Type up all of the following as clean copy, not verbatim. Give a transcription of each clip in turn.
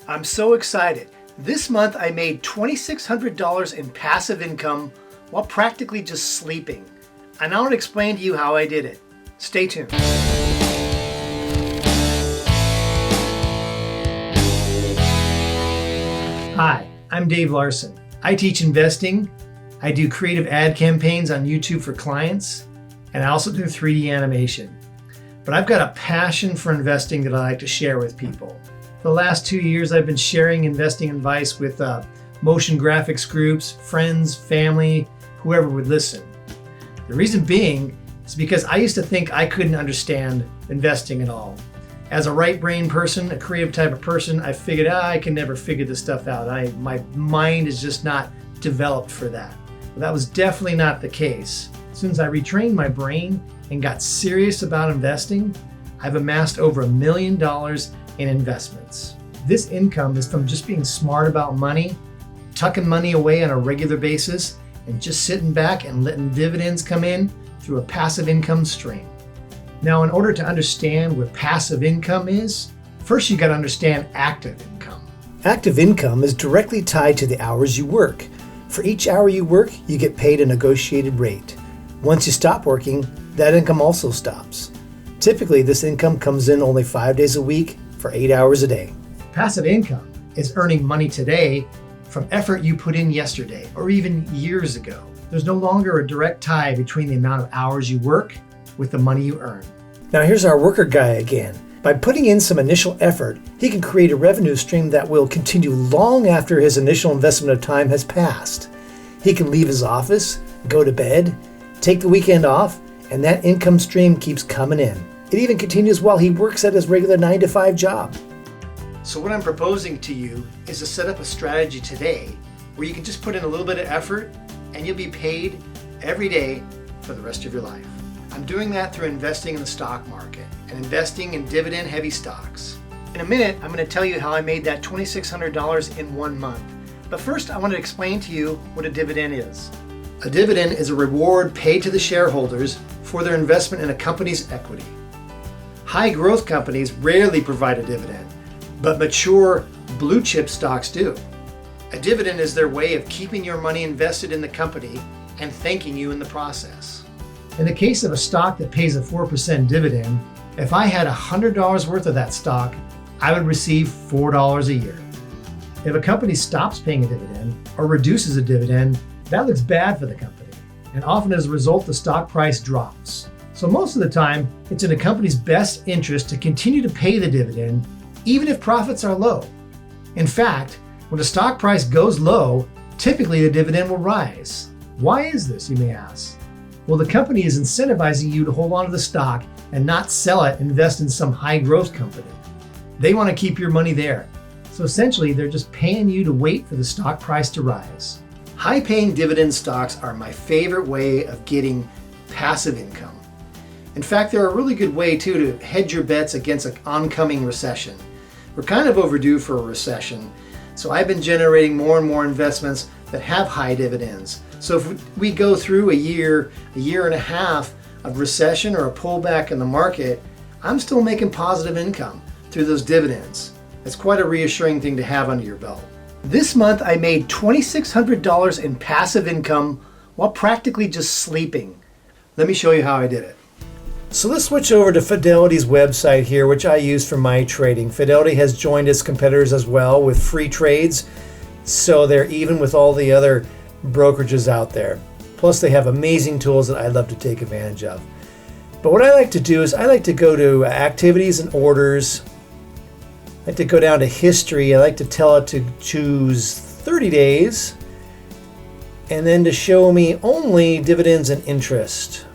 I'm so excited. This month I made $2,600 in passive income while practically just sleeping. And I want to explain to you how I did it. Stay tuned. Hi, I'm Dave Larson. I teach investing. I do creative ad campaigns on YouTube for clients, and I also do 3D animation. But I've got a passion for investing that I like to share with people. For the last 2 years, I've been sharing investing advice with motion graphics groups, friends, family, whoever would listen. The reason being is because I used to think I couldn't understand investing at all. As a right brain person, a creative type of person, I figured I can never figure this stuff out. My mind is just not developed for that. But that was definitely not the case. Since I retrained my brain and got serious about investing, I've amassed over $1 million in investments. This income is from just being smart about money, tucking money away on a regular basis, and just sitting back and letting dividends come in through a passive income stream. Now, in order to understand what passive income is, first you got to understand active income. Active income is directly tied to the hours you work. For each hour you work, you get paid a negotiated rate. Once you stop working, that income also stops. Typically, this income comes in only 5 days a week for 8 hours a day. Passive income is earning money today from effort you put in yesterday or even years ago. There's no longer a direct tie between the amount of hours you work with the money you earn. Now here's our worker guy again. By putting in some initial effort, he can create a revenue stream that will continue long after his initial investment of time has passed. He can leave his office, go to bed, take the weekend off, and that income stream keeps coming in. It even continues while he works at his regular 9-to-5 job. So what I'm proposing to you is to set up a strategy today where you can just put in a little bit of effort and you'll be paid every day for the rest of your life. I'm doing that through investing in the stock market and investing in dividend-heavy stocks. In a minute, I'm going to tell you how I made that $2,600 in 1 month. But first, I want to explain to you what a dividend is. A dividend is a reward paid to the shareholders for their investment in a company's equity. High growth companies rarely provide a dividend, but mature blue chip stocks do. A dividend is their way of keeping your money invested in the company and thanking you in the process. In the case of a stock that pays a 4% dividend, if I had $100 worth of that stock, I would receive $4 a year. If a company stops paying a dividend or reduces a dividend, that looks bad for the company, and often as a result, the stock price drops. So most of the time, it's in a company's best interest to continue to pay the dividend, even if profits are low. In fact, when the stock price goes low, typically the dividend will rise. Why is this, you may ask? Well, the company is incentivizing you to hold on to the stock and not sell it and invest in some high growth company. They want to keep your money there. So essentially, they're just paying you to wait for the stock price to rise. High-paying dividend stocks are my favorite way of getting passive income. In fact, they're a really good way too to hedge your bets against an oncoming recession. We're kind of overdue for a recession, so I've been generating more and more investments that have high dividends. So if we go through a year and a half of recession or a pullback in the market, I'm still making positive income through those dividends. It's quite a reassuring thing to have under your belt. This month I made $2,600 in passive income while practically just sleeping. Let me show you how I did it. So let's switch over to Fidelity's website here, which I use for my trading. Fidelity has joined its competitors as well with free trades, so they're even with all the other brokerages out there. Plus they have amazing tools that I love to take advantage of. But what I like to do is I like to go to activities and orders. I like to go down to history. I like to tell it to choose 30 days and then to show me only dividends and interest.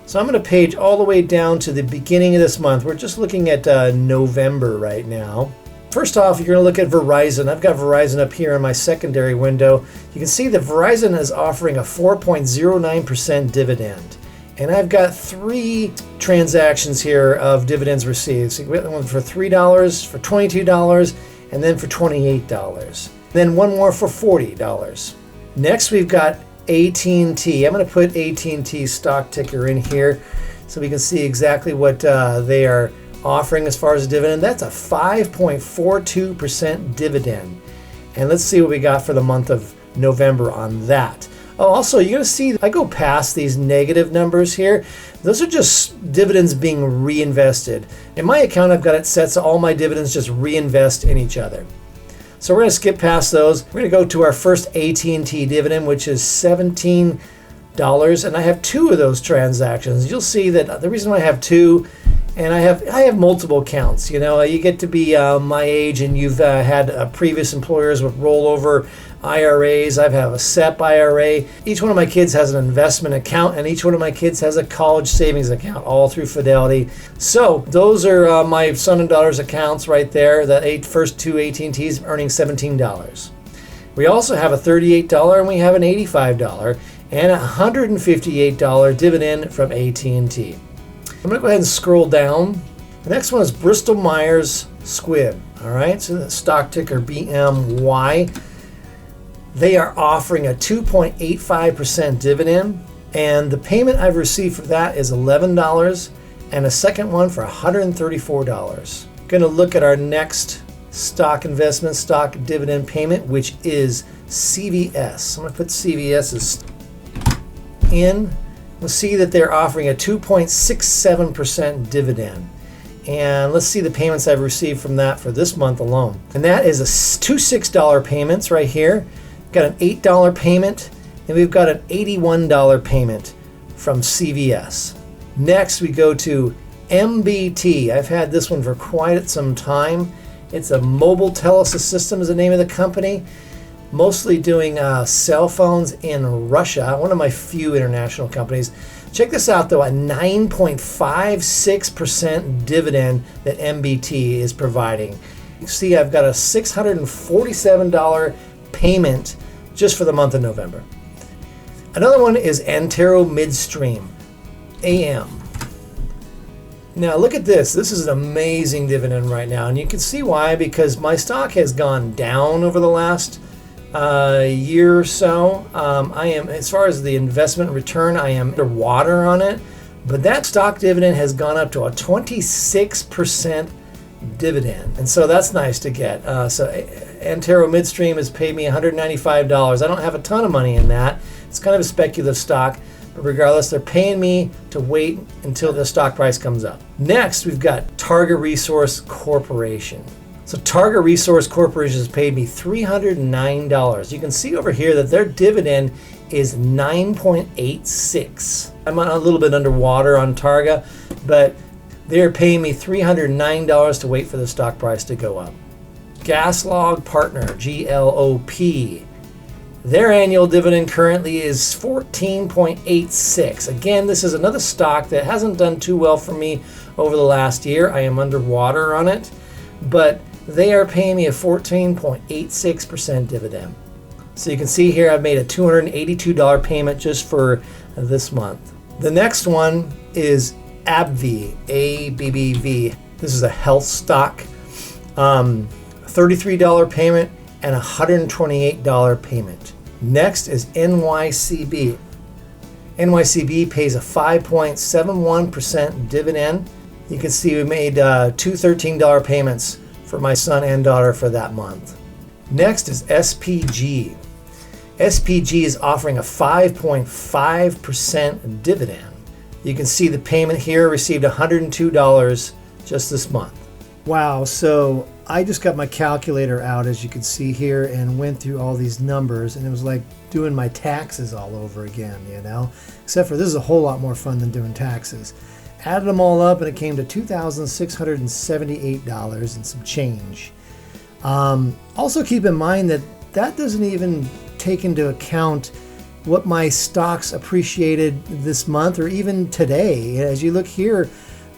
So I'm going to page all the way down to the beginning of this month. We're just looking at November right now. First off, you're going to look at Verizon. I've got Verizon up here in my secondary window. You can see that Verizon is offering a 4.09% dividend. And I've got 3 transactions here of dividends received. So we got one for $3, for $22, and then for $28. Then one more for $40. Next, we've got AT&T. I'm going to put AT&T stock ticker in here so we can see exactly what they are offering as far as a dividend. That's a 5.42% dividend. And let's see what we got for the month of November on that. Oh, also, you're going to see I go past these negative numbers here. Those are just dividends being reinvested. In my account, I've got it set so all my dividends just reinvest in each other. So we're going to skip past those. We're going to go to our first AT&T dividend, which is $17. And I have two of those transactions. You'll see that the reason why I have two, and I have multiple accounts. You know, you get to be my age and you've had previous employers with rollover IRAs. I have a SEP IRA. Each one of my kids has an investment account, and each one of my kids has a college savings account, all through Fidelity. So those are my son and daughter's accounts right there. The first two AT&Ts earning $17. We also have a $38 and we have an $85 and a $158 dividend from AT&T. I'm going to go ahead and scroll down. The next one is Bristol Myers Squibb. All right, so the stock ticker BMY. They are offering a 2.85% dividend, and the payment I've received for that is $11, and a second one for $134. Going to look at our next stock investment, stock dividend payment, which is CVS. I'm going to put CVS in. We'll see that they're offering a 2.67% dividend. And let's see the payments I've received from that for this month alone. And that is two $6 payments right here. We've got an $8 payment, and we've got an $81 payment from CVS. Next, we go to MBT. I've had this one for quite some time. It's a mobile telesis system is the name of the company. Mostly doing cell phones in Russia, one of my few international companies. Check this out though, a 9.56% dividend that MBT is providing. You see I've got a $647 payment just for the month of November. Another one is Antero Midstream, AM. Now look at this. This is an amazing dividend right now, and you can see why, because my stock has gone down over the last year or so. I am, as far as the investment return, I am underwater on it, but that stock dividend has gone up to a 26% dividend, and so that's nice to get. So Antero Midstream has paid me $195. I don't have a ton of money in that. It's kind of a speculative stock, but regardless, they're paying me to wait until the stock price comes up. Next, we've got Targa Resource Corporation. So Targa Resource Corporation has paid me $309. You can see over here that their dividend is 9.86. I'm a little bit underwater on Targa, but they're paying me $309 to wait for the stock price to go up. Gaslog Partner, GLOP. Their annual dividend currently is 14.86. Again, this is another stock that hasn't done too well for me over the last year. I am underwater on it, but they are paying me a 14.86% dividend. So you can see here I've made a $282 payment just for this month. The next one is AbbVie, ABBV. This is a health stock. $33 payment and a $128 payment. Next is NYCB. NYCB pays a 5.71% dividend. You can see we made two $13 payments for my son and daughter for that month. Next is SPG. SPG is offering a 5.5% dividend. You can see the payment here, received $102 just this month. Wow, so I just got my calculator out, as you can see here, and went through all these numbers, and it was like doing my taxes all over again, you know? Except for this is a whole lot more fun than doing taxes. Added them all up, and it came to $2,678 and some change. Also keep in mind that that doesn't even take into account what my stocks appreciated this month or even today. As you look here,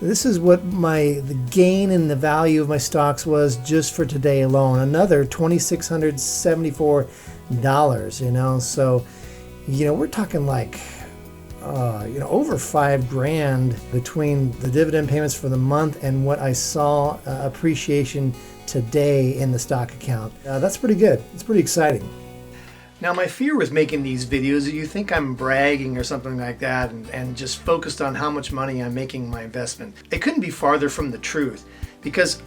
this is what the gain in the value of my stocks was just for today alone. Another $2,674, you know? So, you know, we're talking like, over $5,000 between the dividend payments for the month and what I saw appreciation today in the stock account. That's pretty good. It's pretty exciting. Now, my fear with making these videos is you think I'm bragging or something like that and just focused on how much money I'm making in my investment. It couldn't be farther from the truth, because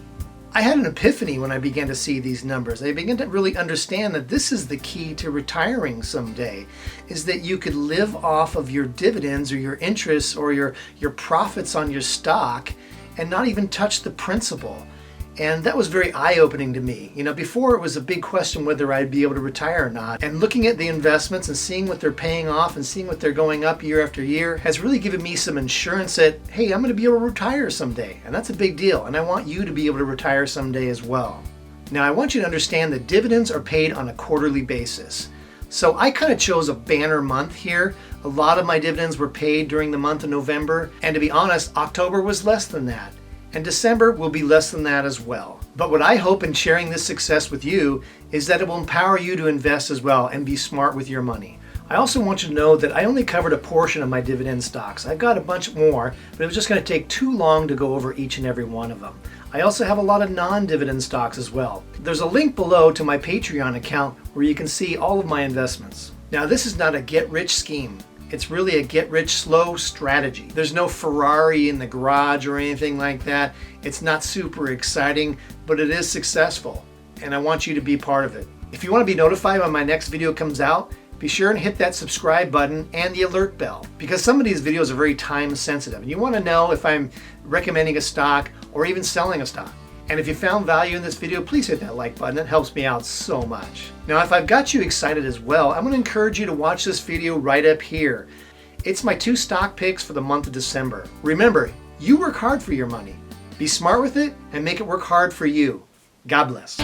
I had an epiphany when I began to see these numbers. I began to really understand that this is the key to retiring someday, is that you could live off of your dividends or your interests or your profits on your stock and not even touch the principal. And that was very eye-opening to me. You know, before it was a big question whether I'd be able to retire or not. And looking at the investments and seeing what they're paying off and seeing what they're going up year after year has really given me some assurance that, hey, I'm going to be able to retire someday. And that's a big deal. And I want you to be able to retire someday as well. Now, I want you to understand that dividends are paid on a quarterly basis. So I kind of chose a banner month here. A lot of my dividends were paid during the month of November. And to be honest, October was less than that. And December will be less than that as well. But what I hope in sharing this success with you is that it will empower you to invest as well and be smart with your money. I also want you to know that I only covered a portion of my dividend stocks. I've got a bunch more, but it was just going to take too long to go over each and every one of them. I also have a lot of non-dividend stocks as well. There's a link below to my Patreon account where you can see all of my investments. Now, this is not a get-rich scheme. It's really a get-rich-slow strategy. There's no Ferrari in the garage or anything like that. It's not super exciting, but it is successful, and I want you to be part of it. If you want to be notified when my next video comes out, be sure and hit that subscribe button and the alert bell, because some of these videos are very time sensitive, and you want to know if I'm recommending a stock or even selling a stock. And if you found value in this video, please hit that like button. It helps me out so much. Now, if I've got you excited as well, I'm going to encourage you to watch this video right up here. It's my 2 stock picks for the month of December. Remember, you work hard for your money. Be smart with it and make it work hard for you. God bless.